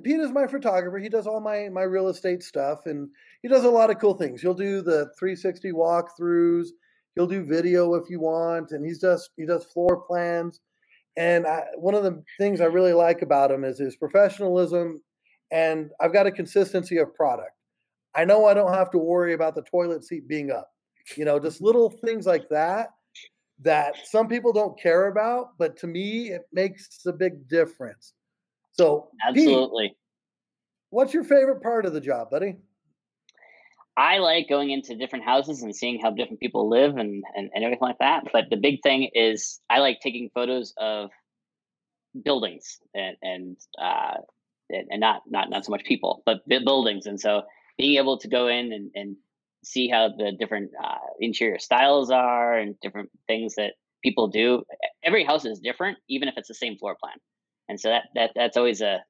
Pete is my photographer. He does all my real estate stuff, and he does a lot of cool things. He'll do the 360 walkthroughs. He'll do video if you want, and he does floor plans. And one of the things I really like about him is his professionalism, and I've got a consistency of product. I know I don't have to worry about the toilet seat being up. Just little things like that some people don't care about, but to me, it makes a big difference. So, absolutely. Pete, what's your favorite part of the job, buddy? I like going into different houses and seeing how different people live and everything like that. But the big thing is I like taking photos of buildings and not so much people, but buildings. And so being able to go in and see how the different interior styles are and different things that people do. Every house is different, even if it's the same floor plan. And so that's always an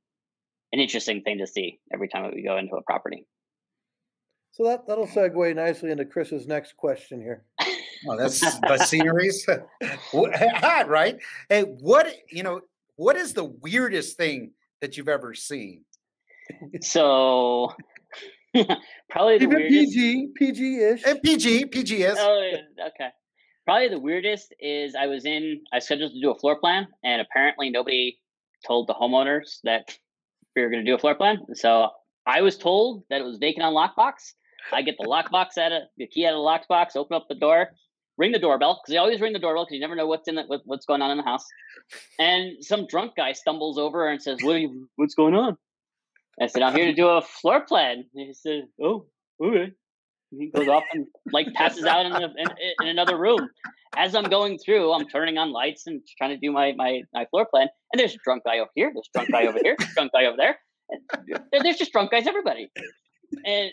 interesting thing to see every time we go into a property. So that'll segue nicely into Chris's next question here. Oh, that's the sceneries, right? Hey, what is the weirdest thing that you've ever seen? So probably the weirdest. PG-ish. And PG-ish. Oh, okay. Probably the weirdest is I was scheduled to do a floor plan, and apparently nobody told the homeowners that we were going to do a floor plan. So I was told that it was vacant on lockbox. I get the key out of the lockbox, open up the door, ring the doorbell, because they always ring the doorbell because you never know what's going on in the house. And some drunk guy stumbles over and says, "What's going on?" I said, "I'm here to do a floor plan." And he said, "Oh, okay." He goes off and passes out in another room. As I'm going through, I'm turning on lights and trying to do my floor plan. And there's a drunk guy over here. There's a drunk guy over here. There's a drunk guy over there. And there's just drunk guys, everybody. And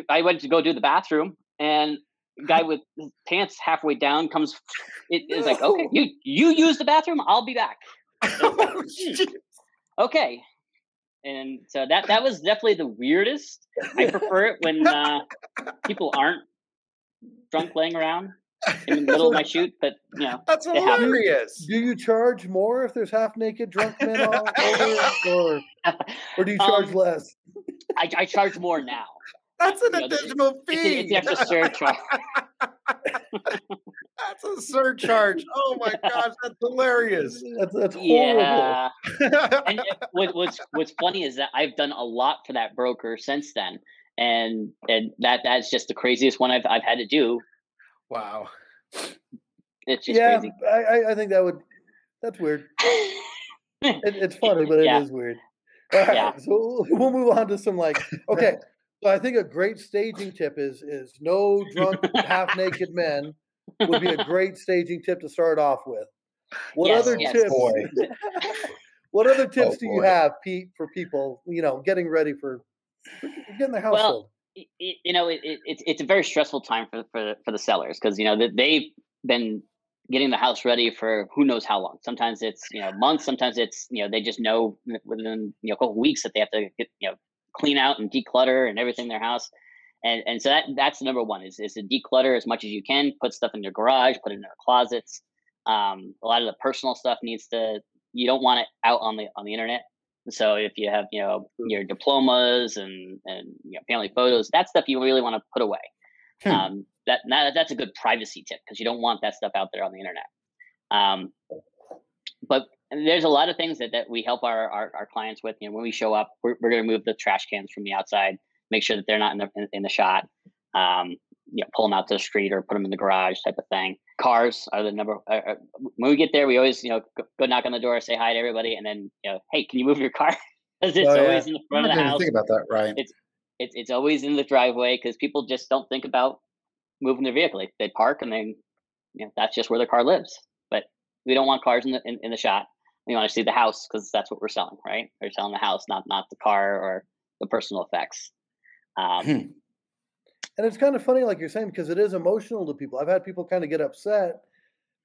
I went to go do the bathroom, and a guy with his pants halfway down comes. It's like, okay, you use the bathroom. I'll be back. Okay. And so that was definitely the weirdest. I prefer it when people aren't drunk laying around in the middle of my shoot, but that's hilarious. Do you charge more if there's half naked drunk men over, or do you charge less? I charge more now. That's an additional fee. It's an extra surcharge. That's a surcharge. Oh my gosh, that's hilarious. That's horrible. Yeah. And what's funny is that I've done a lot for that broker since then, and that's just the craziest one I've had to do. Wow. It's just crazy. I think that's weird. It's funny, but it is weird. All right, yeah. So we'll move on to some okay. So I think a great staging tip is no drunk half naked men would be a great staging tip to start off with. What other tips? What other tips do you have, Pete, for people getting ready for getting their house sold? It's a very stressful time for the sellers, because they've been getting the house ready for who knows how long. Sometimes it's months. Sometimes it's they just know within a couple of weeks that they have to get clean out and declutter and everything in their house. And so that's number one is to declutter as much as you can, put stuff in your garage, put it in their closets. A lot of the personal stuff you don't want it out on the internet. So if you have, your diplomas and family photos, that stuff you really want to put away. That's a good privacy tip, because you don't want that stuff out there on the internet. But there's a lot of things that we help our clients with. When we show up, we're going to move the trash cans from the outside, make sure that they're not in the shot. Pull them out to the street or put them in the garage, type of thing. Cars are the number. When we get there, we always go knock on the door, say hi to everybody, and then hey, can you move your car? Because it's always in the front of the house. Think about that, right? It's always in the driveway, because people just don't think about moving their vehicle. They park and then that's just where their car lives. But we don't want cars in the shot. We want to see the house, because that's what we're selling, right? We're selling the house, not the car or the personal effects. And it's kind of funny, like you're saying, because it is emotional to people. I've had people kind of get upset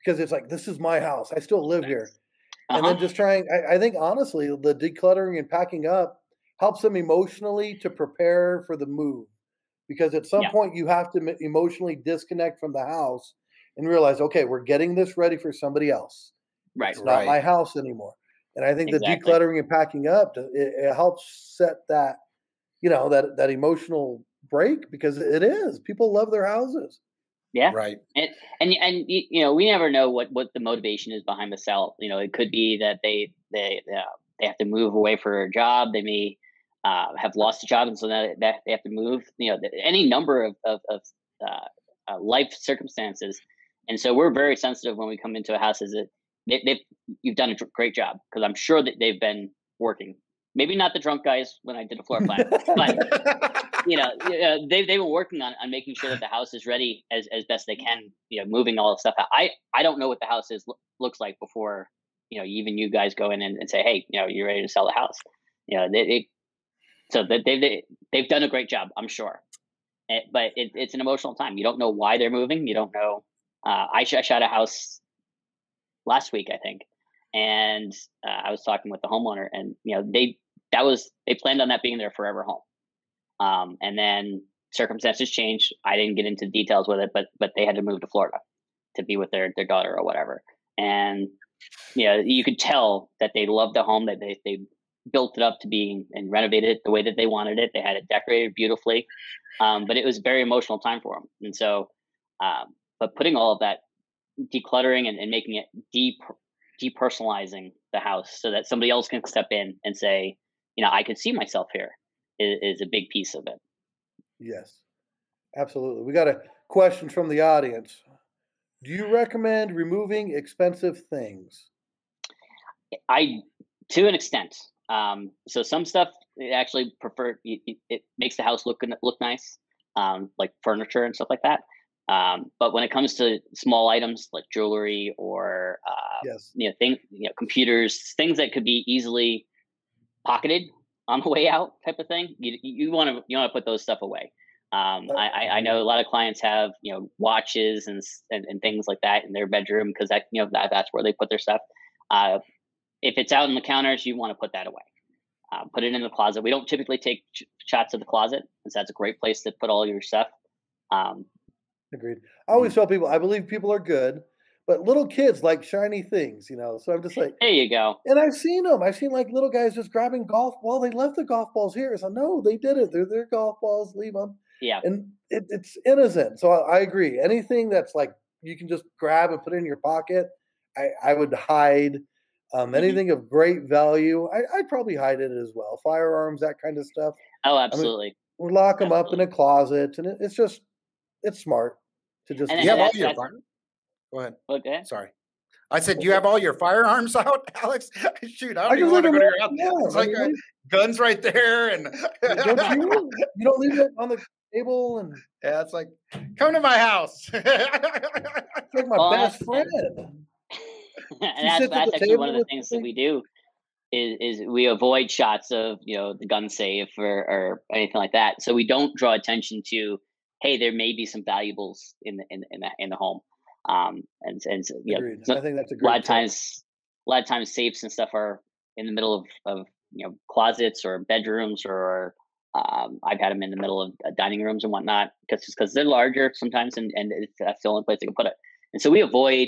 because it's like, this is my house. I still live here. And then just I think, honestly, the decluttering and packing up helps them emotionally to prepare for the move. Because at some point, you have to emotionally disconnect from the house and realize, okay, we're getting this ready for somebody else. Right. It's not my house anymore. And I think the Exactly. decluttering and packing up, it helps set that, that emotional break, because it is. People love their houses. Yeah. Right. And we never know what the motivation is behind the sell. It could be that they have to move away for a job. They may have lost a job, and so that they have to move. Any number of life circumstances. And so we're very sensitive when we come into a house. Is it you've done a great job, because I'm sure that they've been working. Maybe not the drunk guys when I did a floor plan, but they've been working on making sure that the house is ready as best they can. Moving all the stuff out. I don't know what the house looks like before even you guys go in and say, hey, you're ready to sell the house. So that they've done a great job, I'm sure. But it's an emotional time. You don't know why they're moving. You don't know. I shot a house last week, I think, and I was talking with the homeowner, and they planned on that being their forever home. And then circumstances changed. I didn't get into details with it, but they had to move to Florida to be with their daughter or whatever. And you could tell that they loved the home, that they built it up to being and renovated it the way that they wanted it. They had it decorated beautifully. But it was a very emotional time for them. And so, but putting all of that decluttering and making it depersonalizing the house so that somebody else can step in and say, I could see myself here is a big piece of it. Yes, absolutely. We got a question from the audience. Do you recommend removing expensive things? To an extent. So some stuff it actually prefer it makes the house look nice, like furniture and stuff like that. But when it comes to small items like jewelry or Yes, computers, things that could be easily pocketed on the way out, type of thing, you want to put those stuff away. I know a lot of clients have watches and things like that in their bedroom, because that's where they put their stuff. If it's out on the counters, you want to put that away. Put it in the closet. We don't typically take shots of the closet, because that's a great place to put all your stuff. agreed. I always tell people, I believe people are good, but little kids like shiny things, So I'm just like, there you go. And I've seen them. I've seen like little guys just grabbing golf. Well, they left the golf balls here. So no, they did it. They're their golf balls. Leave them. Yeah. And it's innocent. So I agree. Anything that's like you can just grab and put in your pocket, I would hide. Anything of great value, I'd probably hide it as well. Firearms, that kind of stuff. Oh, absolutely. We lock them up in a closet, and it's smart to just. And You have all that's- your that's- firearms? Go ahead. Okay. Sorry. I said, you have all your firearms out, Alex? Shoot, I don't even just want to leave go to them your house. out. It's like guns right there. And Don't you? You don't leave it on the table, and yeah, it's like, come to my house. it's like my best friend. And that's actually one of the things that we do is we avoid shots of the gun safe or anything like that, so we don't draw attention to, hey, there may be some valuables in the home. And so, I think that's a great a lot of times safes and stuff are in the middle of closets or bedrooms, or I've had them in the middle of dining rooms and whatnot, because they're larger sometimes, and that's the only place they can put it. And so we avoid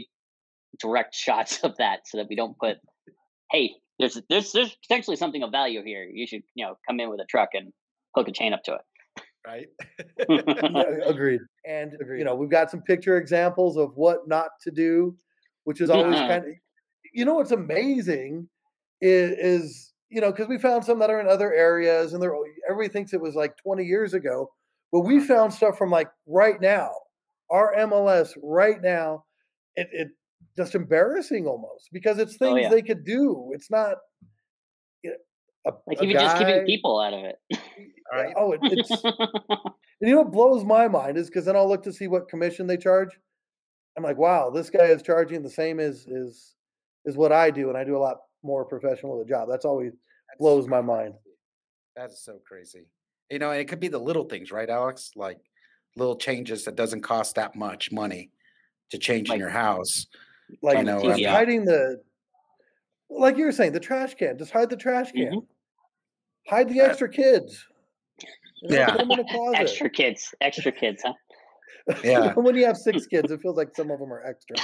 direct shots of that, so that we don't put, hey, there's potentially something of value here. You should come in with a truck and hook a chain up to it. Right. Yeah, agreed. And we've got some picture examples of what not to do, which is always kind of, what's amazing is because we found some that are in other areas, and everybody thinks it was like 20 years ago, but we found stuff from like right now, our MLS right now. It just embarrassing almost, because it's things they could do. It's not like even just keeping people out of it. Right. Oh, it's and what blows my mind is, because then I'll look to see what commission they charge. I'm like, wow, this guy is charging the same as what I do, and I do a lot more professional of a job. That's always blows my mind. That is so crazy. And it could be the little things, right, Alex? Like little changes that doesn't cost that much money to change in your house. Like just hiding like you were saying, the trash can. Just hide the trash can. Mm-hmm. Hide the extra kids. Yeah. Put them in a closet. Extra kids, huh? Yeah. When you have 6 kids, it feels like some of them are extra.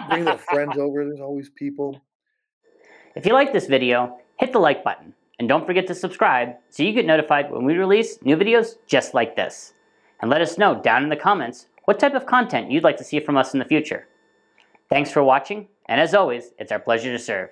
Bring their friends over. There's always people. If you like this video, hit the like button, and don't forget to subscribe so you get notified when we release new videos just like this. And let us know down in the comments what type of content you'd like to see from us in the future. Thanks for watching, and as always, it's our pleasure to serve.